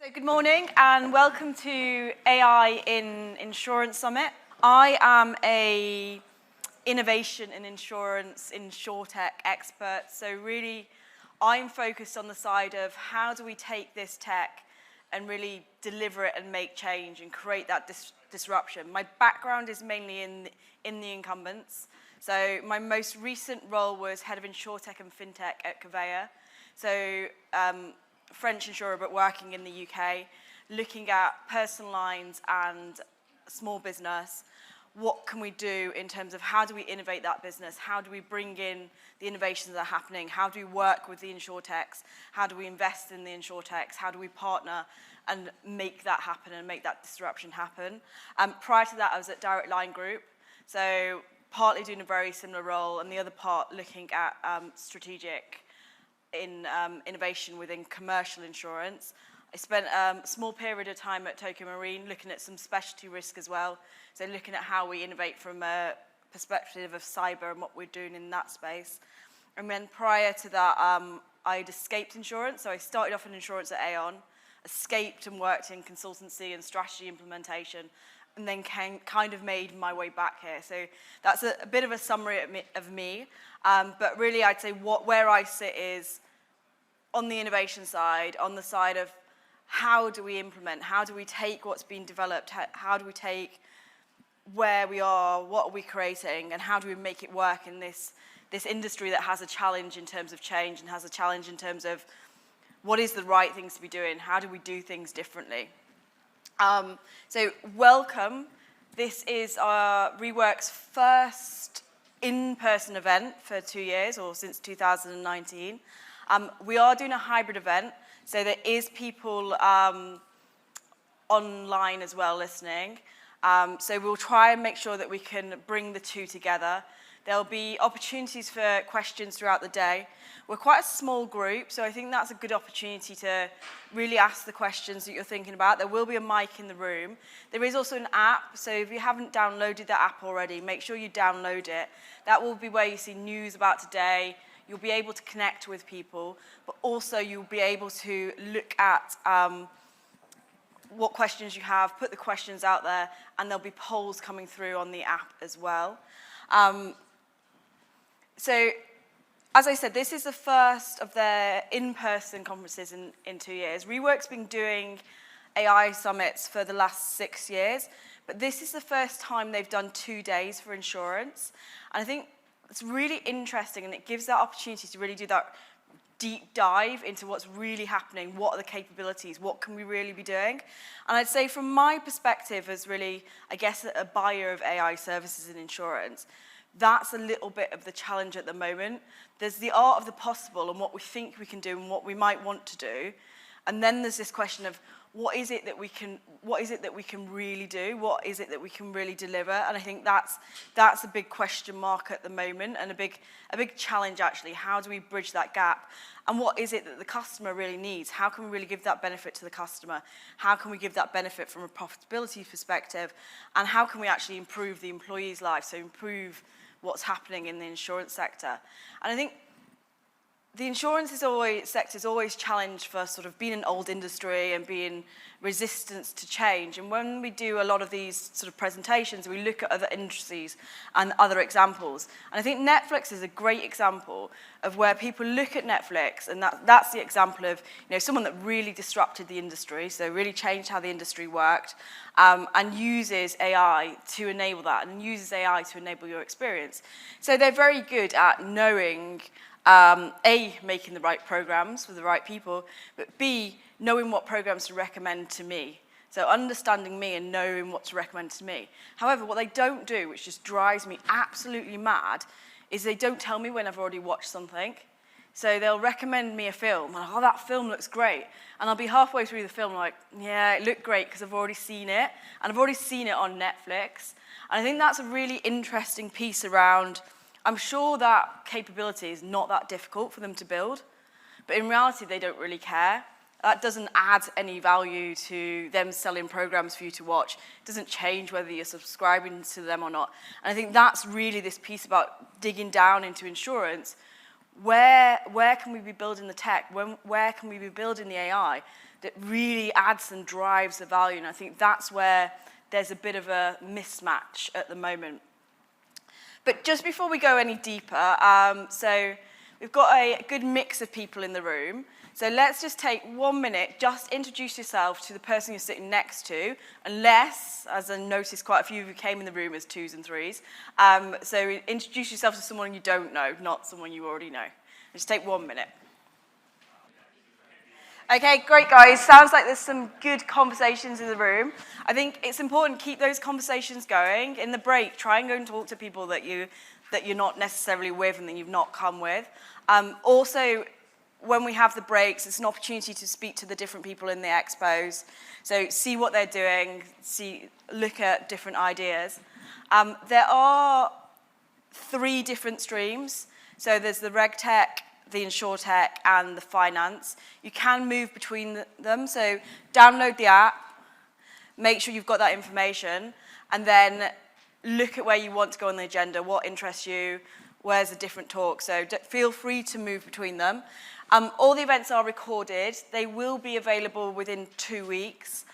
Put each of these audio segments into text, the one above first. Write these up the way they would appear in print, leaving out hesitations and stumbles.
So good morning and welcome to AI in Insurance Summit. I am a innovation in insurance, insurtech expert. So really, I'm focused on the side of how do we take this tech and really deliver it and make change and create that disruption. My background is mainly in the incumbents. So my most recent role was head of insurtech and fintech at Conveyor. So French insurer, but working in the UK, looking at personal lines and small business. What can we do in terms of how do we innovate that business? How do we bring in the innovations that are happening? How do we work with the insurtechs? How do we invest in the insurtechs? How do we partner and make that happen and make that disruption happen? Prior to that, I was at Direct Line Group. So partly doing a very similar role and the other part looking at strategic in innovation within commercial insurance. I spent a small period of time at Tokyo Marine looking at some specialty risk as well. So looking at how we innovate from a perspective of cyber and what we're doing in that space. And then prior to that, I'd escaped insurance. So I started off in insurance at Aon, escaped and worked in consultancy and strategy implementation, and then kind of made my way back here. So that's a bit of a summary of me. But really, I'd say where I sit is on the innovation side, on the side of how do we implement, how do we take what's been developed, how do we take where we are, what are we creating, and how do we make it work in this industry that has a challenge in terms of change and has a challenge in terms of what is the right things to be doing, how do we do things differently. So welcome. This is Rework's first in-person event for 2 years, or since 2019. We are doing a hybrid event, so there is people online as well listening. So we'll try and make sure that we can bring the two together. There'll be opportunities for questions throughout the day. We're quite a small group, so I think that's a good opportunity to really ask the questions that you're thinking about. There will be a mic in the room. There is also an app, so if you haven't downloaded that app already, make sure you download it. That will be where you see news about today. You'll be able to connect with people, but also you'll be able to look at what questions you have, put the questions out there, and there'll be polls coming through on the app as well. So, as I said, this is the first of their in-person conferences in 2 years. Rework's been doing AI summits for the last 6 years, but this is the first time they've done 2 days for insurance. And I think it's really interesting, and it gives that opportunity to really do that deep dive into what's really happening, what are the capabilities, what can we really be doing. And I'd say from my perspective as really, I guess, a buyer of AI services in insurance, that's a little bit of the challenge at the moment. There's the art of the possible and what we think we can do and what we might want to do. And then there's this question of what is it that we can really do? What is it that we can really deliver? And I think that's a big question mark at the moment and a big challenge actually. How do we bridge that gap? And what is it that the customer really needs? How can we really give that benefit to the customer? How can we give that benefit from a profitability perspective? And how can we actually improve the employee's life? So improve what's happening in the insurance sector. And I think the insurance sector is always challenged for sort of being an old industry and being resistant to change. And when we do a lot of these sort of presentations, we look at other industries and other examples. And I think Netflix is a great example of where people look at Netflix, and that's the example of someone that really disrupted the industry, so really changed how the industry worked, and uses AI to enable that, and uses AI to enable your experience. So they're very good at knowing A, making the right programs for the right people, but B, knowing what programs to recommend to me. So understanding me and knowing what to recommend to me. However, what they don't do, which just drives me absolutely mad, is they don't tell me when I've already watched something. So they'll recommend me a film, and that film looks great. And I'll be halfway through the film like, yeah, it looked great because I've already seen it, and I've already seen it on Netflix. And I think that's a really interesting piece around, I'm sure that capability is not that difficult for them to build, but in reality, they don't really care. That doesn't add any value to them selling programs for you to watch. It doesn't change whether you're subscribing to them or not. And I think that's really this piece about digging down into insurance. Where can we be building the tech? Where can we be building the AI that really adds and drives the value. And I think that's where there's a bit of a mismatch at the moment. But just before we go any deeper, so we've got a good mix of people in the room. So let's just take 1 minute, just introduce yourself to the person you're sitting next to, unless, as I noticed quite a few of you came in the room as 2s and 3s. So introduce yourself to someone you don't know, not someone you already know. Just take 1 minute. Okay, great guys. Sounds like there's some good conversations in the room. I think it's important to keep those conversations going. In the break, try and go and talk to people that you're not necessarily with and that you've not come with. Also, when we have the breaks, it's an opportunity to speak to the different people in the expos. So see what they're doing, look at different ideas. There are 3 different streams. So there's the RegTech, the insurtech, and the finance. You can move between them. So download the app, make sure you've got that information, and then look at where you want to go on the agenda, what interests you, where's a different talk. So feel free to move between them. All the events are recorded. They will be available within 2 weeks.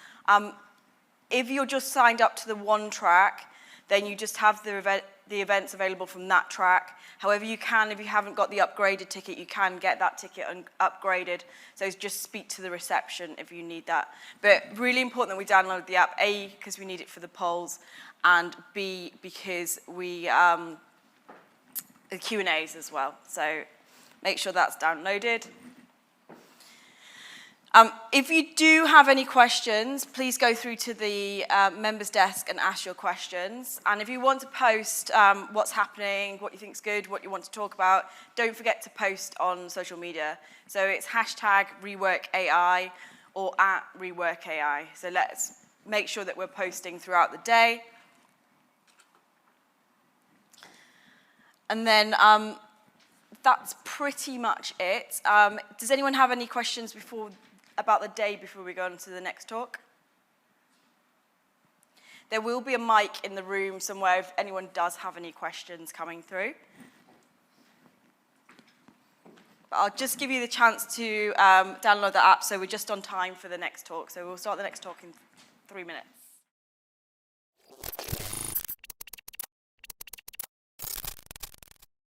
If you're just signed up to the one track, then you just have the events available from that track. However, you can, if you haven't got the upgraded ticket, you can get that ticket upgraded. So just speak to the reception if you need that. But really important that we download the app, A, because we need it for the polls, and B, because the Q&As as well. So make sure that's downloaded. If you do have any questions, please go through to the members desk and ask your questions. And if you want to post what's happening, what you think is good, what you want to talk about, don't forget to post on social media. So it's #ReworkAI or @ReworkAI. So let's make sure that we're posting throughout the day. And then that's pretty much it. Does anyone have any questions about the day before we go on to the next talk? There will be a mic in the room somewhere if anyone does have any questions coming through. But I'll just give you the chance to download the app, so we're just on time for the next talk. So we'll start the next talk in 3 minutes.